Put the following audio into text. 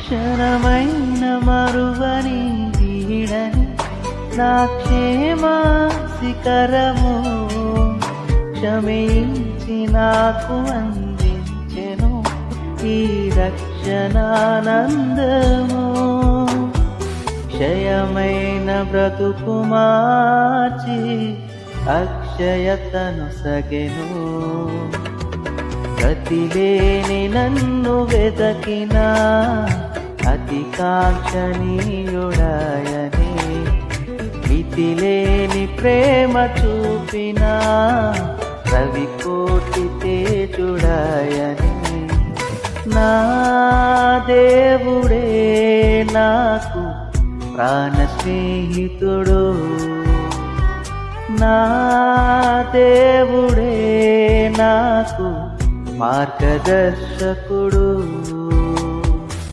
క్షణమైన మరువని వీడని నా క్షేమ శిఖరము క్షమించి నాకు అందించెను ఈ రక్షణానందము. క్షయమైన బ్రతుకు మార్చి అక్షయతను సగెను. గతిలేని నన్ను వెదకిన అతి కాంక్షణీయుడాయని మితిలేని ప్రేమ చూపిన రవికోటి తేజుడాయని నా దేవుడే నాకు ప్రాణ స్నేహితుడు. నా దేవుడే నాకు మార్గదర్శకుడు.